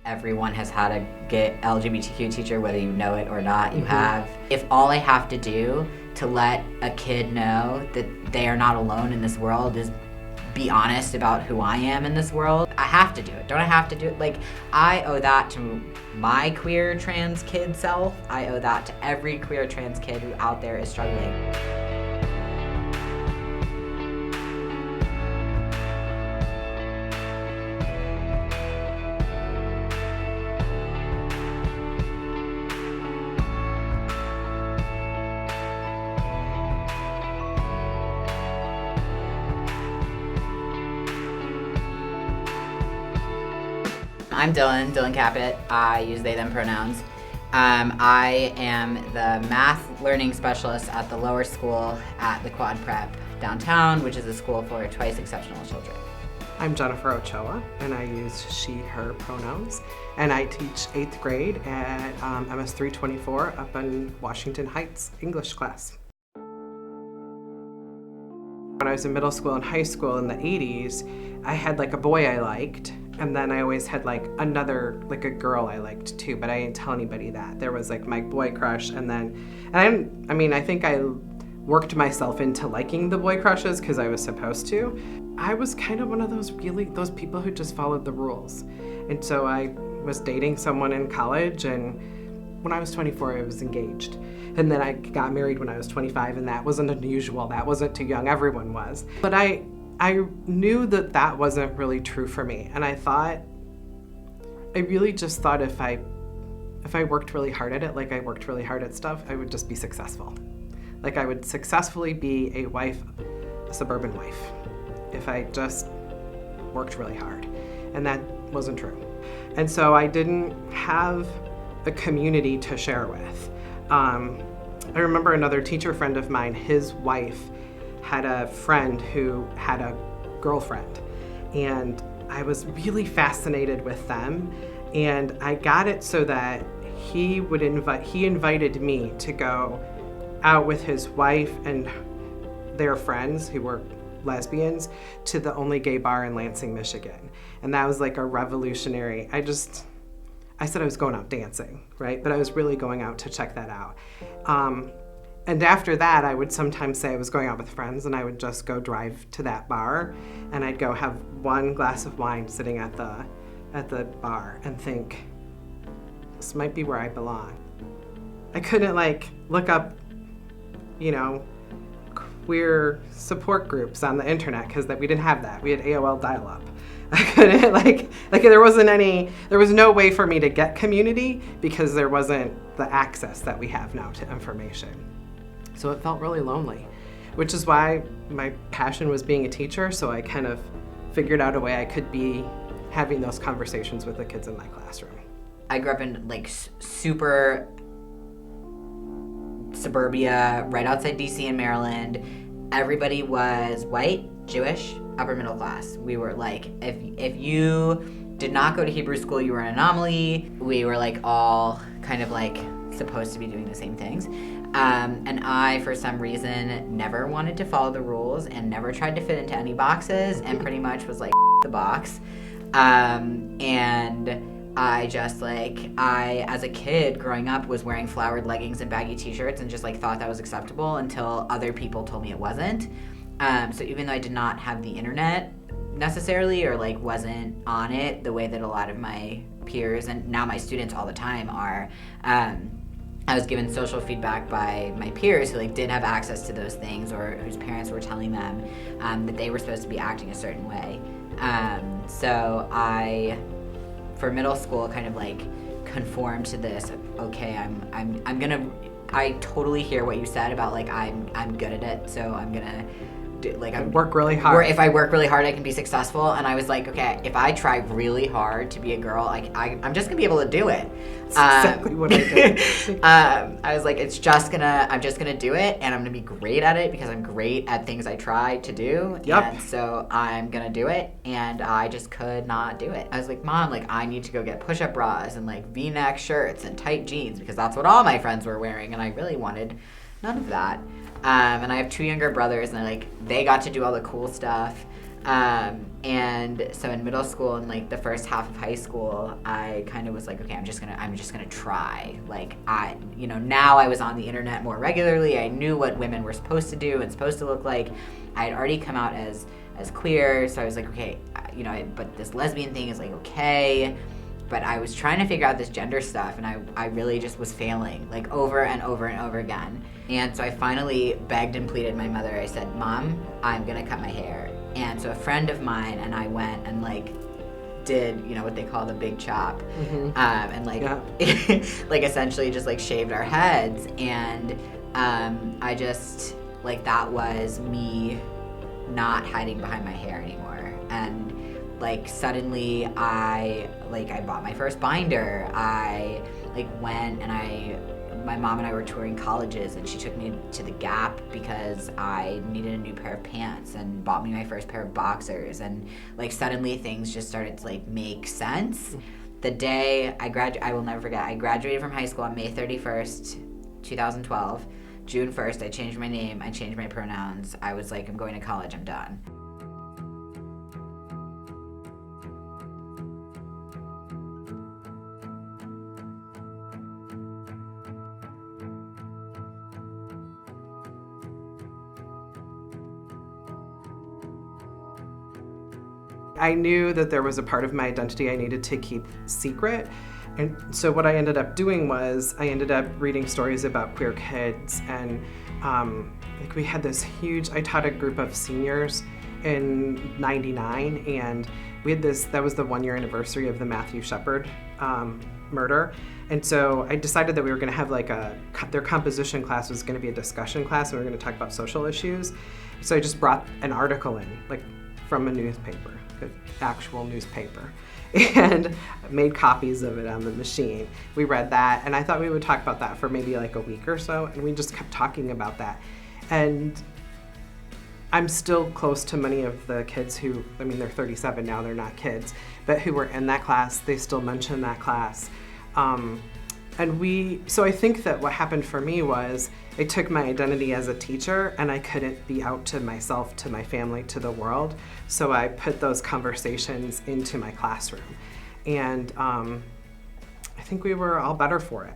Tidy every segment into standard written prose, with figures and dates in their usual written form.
Everyone has had a get LGBTQ teacher, whether you know it or not, you have. If all I have to do to let a kid know that they are not alone in this world is be honest about who I am in this world, I have to do it. Don't I have to do it? Like, I owe that to my queer trans kid self. I owe that to every queer trans kid who out there is struggling. I'm Dylan Kapit. I use they, them pronouns. I am the math learning specialist at the lower school at the Quad Prep downtown, which is a school for twice exceptional children. I'm Jennifer Ochoa, and I use she, her pronouns, and I teach 8th grade at MS 324 up in Washington Heights English class. When I was in middle school and high school in the 80s, I had like a boy I liked, and then I always had like another, like a girl I liked too, but I didn't tell anybody that. There was like my boy crush, and I think I worked myself into liking the boy crushes because I was supposed to. I was kind of one of those people who just followed the rules. And so I was dating someone in college, and when I was 24, I was engaged. And then I got married when I was 25, and that wasn't unusual. That wasn't too young, everyone was. But I knew that that wasn't really true for me. And I really just thought if I worked really hard at it, like I worked really hard at stuff, I would just be successful. Like I would successfully be a suburban wife, if I just worked really hard. And that wasn't true. And so I didn't have a community to share with. I remember another teacher friend of mine, his wife had a friend who had a girlfriend, and I was really fascinated with them, and I got it so that he invited me to go out with his wife and their friends who were lesbians to the only gay bar in Lansing, Michigan. And that was like a revolutionary, I said I was going out dancing, right? But I was really going out to check that out. And after that, I would sometimes say I was going out with friends, and I would just go drive to that bar, and I'd go have one glass of wine sitting at the bar and think, this might be where I belong. I couldn't look up, queer support groups on the internet because we didn't have that. We had AOL dial-up. I couldn't there was no way for me to get community because there wasn't the access that we have now to information. So it felt really lonely, which is why my passion was being a teacher. So I kind of figured out a way I could be having those conversations with the kids in my classroom. I grew up in super suburbia, right outside DC in Maryland. Everybody was white, Jewish, upper middle class. We were if you did not go to Hebrew school, you were an anomaly. We were all kind of supposed to be doing the same things. And I, for some reason, never wanted to follow the rules and never tried to fit into any boxes, and pretty much was the box. And I just I, as a kid growing up, was wearing flowered leggings and baggy t-shirts and just thought that was acceptable until other people told me it wasn't. So even though I did not have the internet necessarily, or wasn't on it the way that a lot of my peers and now my students all the time are, I was given social feedback by my peers who did have access to those things, or whose parents were telling them that they were supposed to be acting a certain way. So I, for middle school, kind of conformed to this. Okay, I totally hear what you said about I'm good at it, so I'm gonna I work really hard. Or if I work really hard, I can be successful. And I was okay, if I try really hard to be a girl, I'm just gonna be able to do it. That's exactly what I did. I was I'm just gonna do it, and I'm gonna be great at it because I'm great at things I try to do. Yep. And so I'm gonna do it, and I just could not do it. I was Mom, I need to go get push-up bras and V-neck shirts and tight jeans because that's what all my friends were wearing, and I really wanted none of that. And I have two younger brothers, and they got to do all the cool stuff. And so in middle school and like the first half of high school, I kind of was like, okay, I'm just gonna try. Like now I was on the internet more regularly. I knew what women were supposed to do and supposed to look like. I had already come out as queer, so I was like, okay, but this lesbian thing is like okay. But I was trying to figure out this gender stuff, and I really just was failing, like over and over and over again. And so I finally begged and pleaded my mother. I said, Mom, I'm gonna cut my hair. And so a friend of mine and I went and like did, what they call the big chop, and like, like essentially just like shaved our heads. And I just, like, that was me not hiding behind my hair anymore. And like suddenly I bought my first binder. I like went and my mom and I were touring colleges, and she took me to the Gap because I needed a new pair of pants, and bought me my first pair of boxers. And like suddenly things just started to like make sense. The day I will never forget, I graduated from high school on May 31st, 2012. June 1st, I changed my name, I changed my pronouns. I was like, I'm going to college, I'm done. I knew that there was a part of my identity I needed to keep secret. And so what I ended up doing was I ended up reading stories about queer kids. And like we had this huge, I taught a group of seniors in '99, and we had that was the 1-year anniversary of the Matthew Shepard murder. And so I decided that we were gonna have like their composition class was gonna be a discussion class, and we were gonna talk about social issues. So I just brought an article in, like from a newspaper, an actual newspaper, and made copies of it on the machine. We read that, and I thought we would talk about that for maybe like a week or so, and we just kept talking about that. And I'm still close to many of the kids who, I mean, they're 37 now, they're not kids, but who were in that class. They still mention that class. So I think that what happened for me was I took my identity as a teacher, and I couldn't be out to myself, to my family, to the world. So I put those conversations into my classroom. And I think we were all better for it.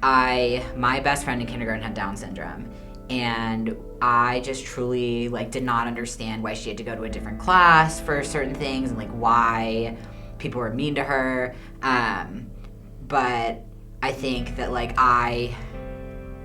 My best friend in kindergarten had Down syndrome. And I just truly did not understand why she had to go to a different class for certain things, and why people were mean to her. But I think that I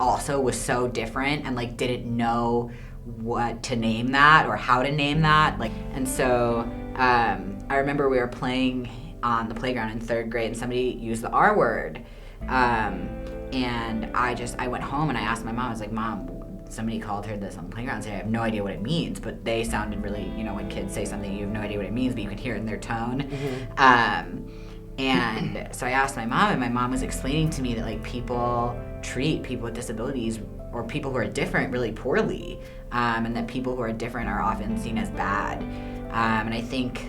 also was so different and didn't know what to name that or how to name that. And so I remember we were playing on the playground in 3rd grade, and somebody used the R word. And I went home and I asked my mom, I was like, Mom, somebody called her this on the playground, and I have no idea what it means, but they sounded really, when kids say something, you have no idea what it means, but you can hear it in their tone. And so I asked my mom, and my mom was explaining to me that people treat people with disabilities or people who are different really poorly, and that people who are different are often seen as bad. And I think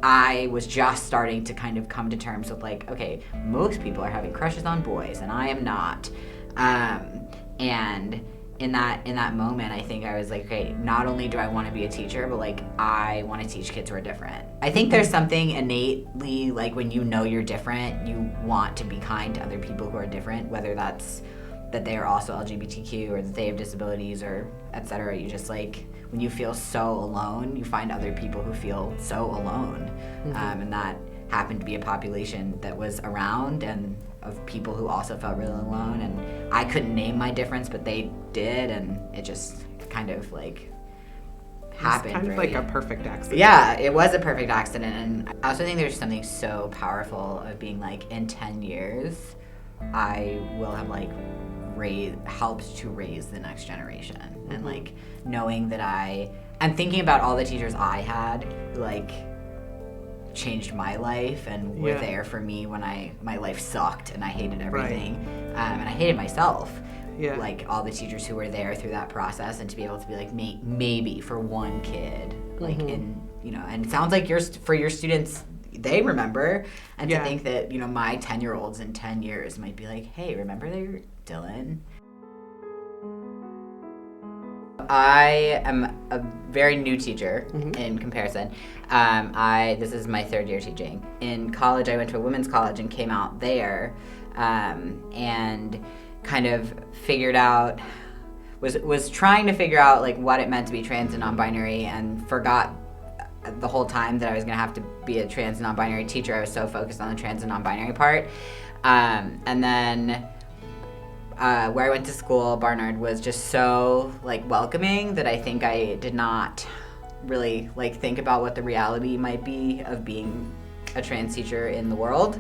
I was just starting to kind of come to terms with okay, most people are having crushes on boys and I am not. And in that moment, I think I was like, okay, not only do I want to be a teacher, but I want to teach kids who are different. I think there's something innately, when you know you're different, you want to be kind to other people who are different, whether that's that they are also LGBTQ or that they have disabilities or et cetera. You just when you feel so alone, you find other people who feel so alone. And that happened to be a population that was around and of people who also felt really alone. And I couldn't name my difference, but they did, and it just kind of happened. Kind of like a perfect accident. Yeah, it was a perfect accident. And I also think there's something so powerful of being in 10 years, I will have helped to raise the next generation. And knowing that I'm thinking about all the teachers I had who changed my life and were there for me when my life sucked and I hated everything. And I hated myself. Yeah. All the teachers who were there through that process, and to be able to be maybe for one kid, in, and it sounds like for your students, they remember, and to think that, my 10-year-olds in 10 years might be hey, remember Dylan? I am a very new teacher in comparison. This is my 3rd year teaching. In college, I went to a women's college and came out there, and kind of figured out, was trying to figure out like what it meant to be trans and non-binary, and forgot the whole time that I was gonna have to be a trans and non-binary teacher. I was so focused on the trans and non-binary part. And then where I went to school, Barnard, was just so like welcoming that I think I did not really like think about what the reality might be of being a trans teacher in the world.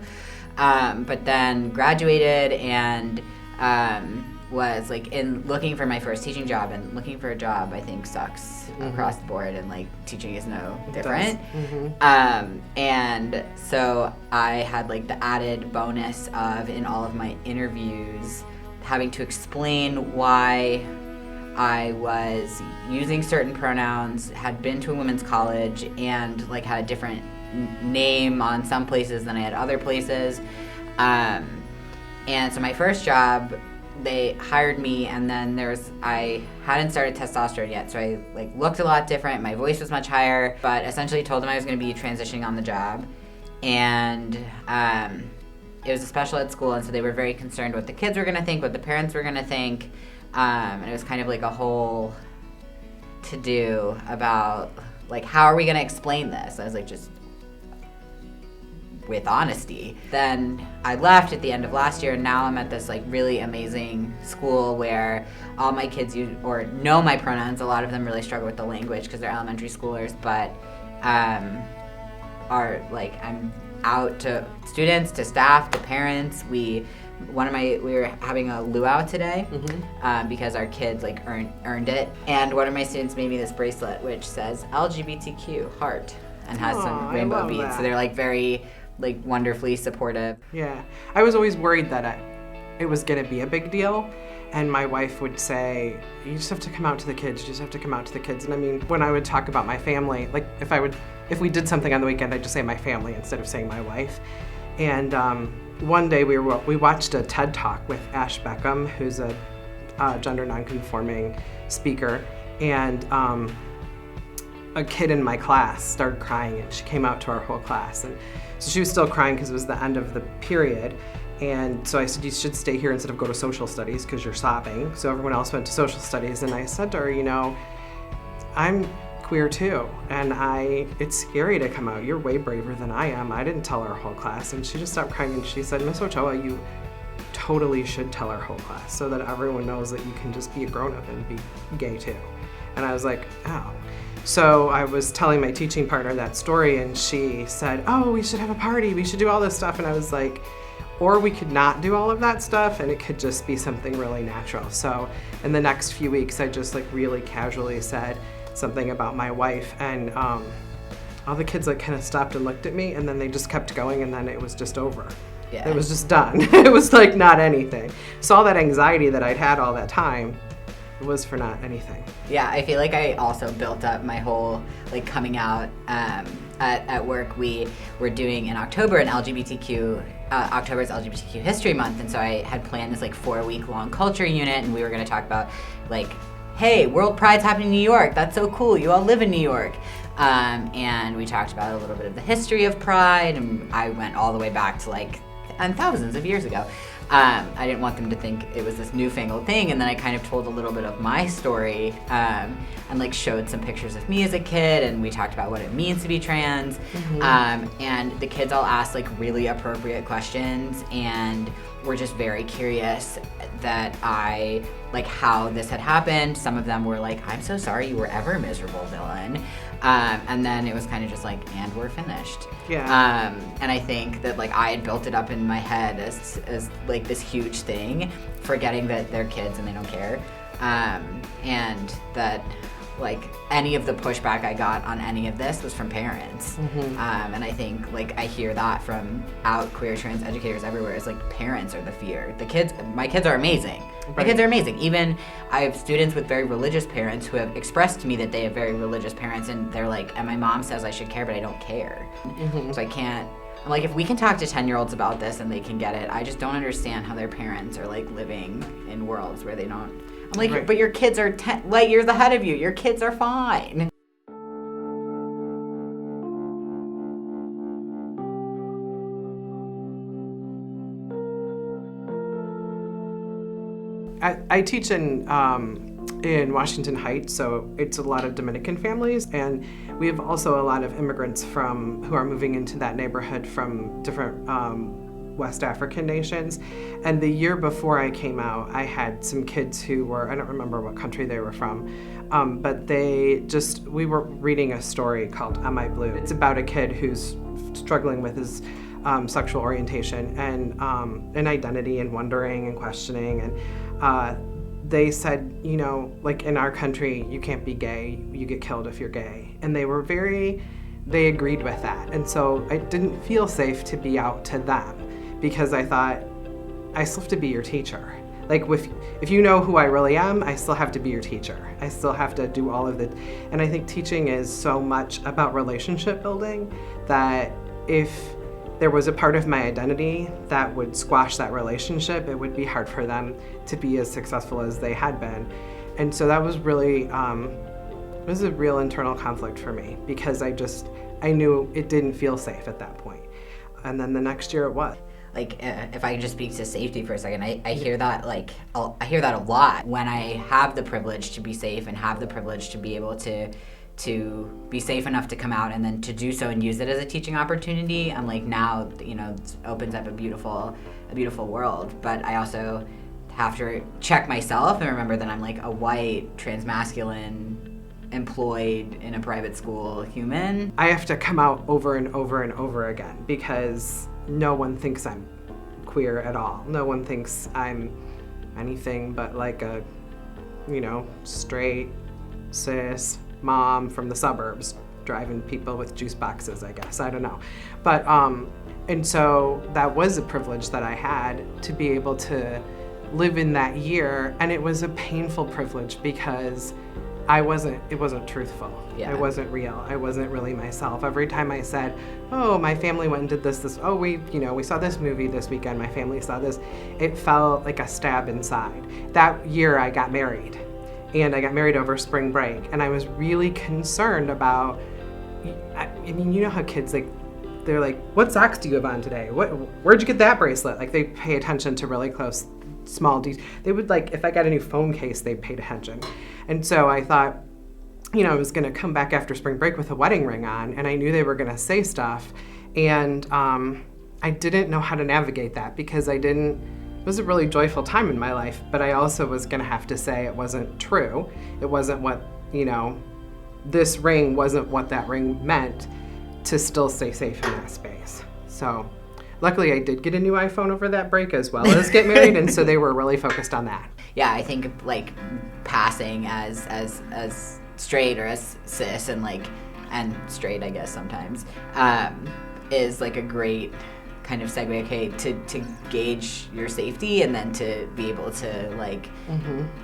But then graduated and was like in looking for my first teaching job, and looking for a job I think sucks across the board, and like teaching is no different. And so I had like the added bonus of, in all of my interviews, having to explain why I was using certain pronouns, had been to a women's college, and like had a different name on some places than I had other places. And so my first job, they hired me, and then I hadn't started testosterone yet, so I like looked a lot different. My voice was much higher, but essentially told them I was going to be transitioning on the job. And it was a special ed school, and so they were very concerned what the kids were going to think, what the parents were going to think. And it was kind of like a whole to-do about like, how are we going to explain this? I was like, just with honesty. Then I left at the end of last year, and now I'm at this like really amazing school where all my kids use or know my pronouns. A lot of them really struggle with the language because they're elementary schoolers, but are like, I'm out to students, to staff, to parents. We were having a luau today because our kids like earned it, and one of my students made me this bracelet which says LGBTQ heart and has some rainbow beads. That. So they're like very like wonderfully supportive. Yeah, I was always worried that it was gonna be a big deal, and my wife would say, you just have to come out to the kids, you just have to come out to the kids. And I mean, when I would talk about my family, like if we did something on the weekend, I'd just say my family instead of saying my wife. And one day we watched a TED Talk with Ash Beckham, who's a gender nonconforming speaker, and a kid in my class started crying, and she came out to our whole class, and so she was still crying because it was the end of the period. And so I said, you should stay here instead of go to social studies because you're sobbing. So everyone else went to social studies, and I said to her, you know, I'm queer too, and it's scary to come out. You're way braver than I am. I didn't tell our whole class. And she just stopped crying, and she said, Miss Ochoa, you totally should tell our whole class so that everyone knows that you can just be a grown-up and be gay too. And I was like, oh. So I was telling my teaching partner that story, and she said, oh, we should have a party, we should do all this stuff. And I was like, or we could not do all of that stuff, and it could just be something really natural. So in the next few weeks, I just like really casually said something about my wife, and all the kids like kind of stopped and looked at me, and then they just kept going, and then it was just over. Yeah. It was just done. It was like not anything. So all that anxiety that I'd had all that time was for not anything. Yeah, I feel like I also built up my whole like coming out at work. We were doing in October October's LGBTQ History Month, and so I had planned this like 4-week long culture unit, and we were going to talk about like, hey, World Pride's happening in New York. That's so cool. You all live in New York. And we talked about a little bit of the history of Pride, and I went all the way back to like thousands of years ago. I didn't want them to think it was this newfangled thing, and then I kind of told a little bit of my story, and like showed some pictures of me as a kid, and we talked about what it means to be trans. And the kids all asked like really appropriate questions, and were just very curious that like how this had happened. Some of them were like, I'm so sorry you were ever a miserable villain. And then it was kind of just like, and we're finished. Yeah. And I think that like I had built it up in my head as like this huge thing, forgetting that they're kids and they don't care. And that like any of the pushback I got on any of this was from parents. And I think like I hear that from out queer trans educators everywhere. It's like parents are the fear. My kids are amazing. My kids are amazing. Even I have students with very religious parents who have expressed to me that they have very religious parents, and they're like, and my mom says I should care, but I don't care. So I can't. I'm like, if we can talk to 10-year-olds about this and they can get it, I just don't understand how their parents are like living in worlds where they don't. I'm like, Right. but your kids are 10 light years ahead of you. Your kids are fine. I teach in Washington Heights, so it's a lot of Dominican families, and we have also a lot of immigrants who are moving into that neighborhood from different West African nations. And the year before I came out, I had some kids who were, I don't remember what country they were from, but we were reading a story called Am I Blue? It's about a kid who's struggling with his sexual orientation and identity and wondering and questioning. And they said, you know, like in our country, you can't be gay, you get killed if you're gay. And they agreed with that. And so it didn't feel safe to be out to them because I thought, I still have to be your teacher. Like if you know who I really am, I still have to be your teacher. I still have to do all of it. And I think teaching is so much about relationship building that if there was a part of my identity that would squash that relationship, it would be hard for them to be as successful as they had been. And so that was really, it was a real internal conflict for me because I knew it didn't feel safe at that point. And then the next year it was. Like, if I can just speak to safety for a second, I hear that, I hear that a lot. When I have the privilege to be safe and have the privilege to be able to be safe enough to come out and then to do so and use it as a teaching opportunity, I'm like, now, you know, it opens up a beautiful world. But I also have to check myself and remember that I'm like a white, transmasculine, employed in a private school human. I have to come out over and over and over again because no one thinks I'm queer at all. No one thinks I'm anything but like a, you know, straight, cis mom from the suburbs driving people with juice boxes, I guess. I don't know. But, and so that was a privilege that I had to be able to live in that year. And it was a painful privilege because it wasn't truthful. Yeah. It wasn't real. I wasn't really myself. Every time I said, oh, my family went and did this, oh, we saw this movie this weekend, my family saw this, it felt like a stab inside. That year I got married, and I got married over spring break, and I was really concerned about, I mean, you know how kids, like, they're like, what socks do you have on today? Where'd you get that bracelet? Like, they pay attention to really close, small details. They would, like, if I got a new phone case, they paid attention. And so I thought, you know, I was going to come back after spring break with a wedding ring on, and I knew they were going to say stuff, and I didn't know how to navigate that because it was a really joyful time in my life, but I also was going to have to say it wasn't true. It wasn't what, you know, this ring wasn't what that ring meant to still stay safe in that space. So luckily I did get a new iPhone over that break as well as get married, and so they were really focused on that. Yeah, I think like passing as straight or as cis and straight, I guess sometimes, is like a great kind of segue, okay, to gauge your safety and then to be able to like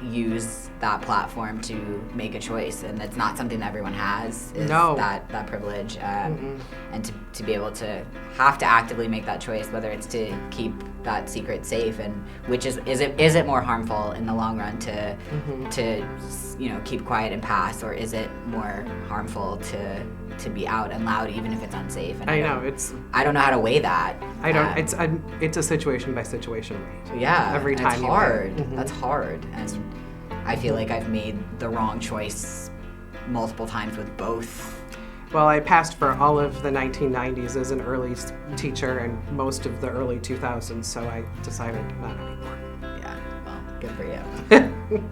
use that platform to make a choice. And it's not something that everyone has, is that privilege. And to be able to have to actively make that choice, whether it's to keep that secret safe, and which is it more harmful in the long run to you know, keep quiet and pass, or is it more harmful to be out and loud even if it's unsafe? And I don't know how to weigh that. It's a situation by situation rate. Yeah, every time. It's hard. That's hard, and I feel like I've made the wrong choice multiple times with both. Well, I passed for all of the 1990s as an early teacher and most of the early 2000s, so I decided not anymore. Yeah, well, good for you.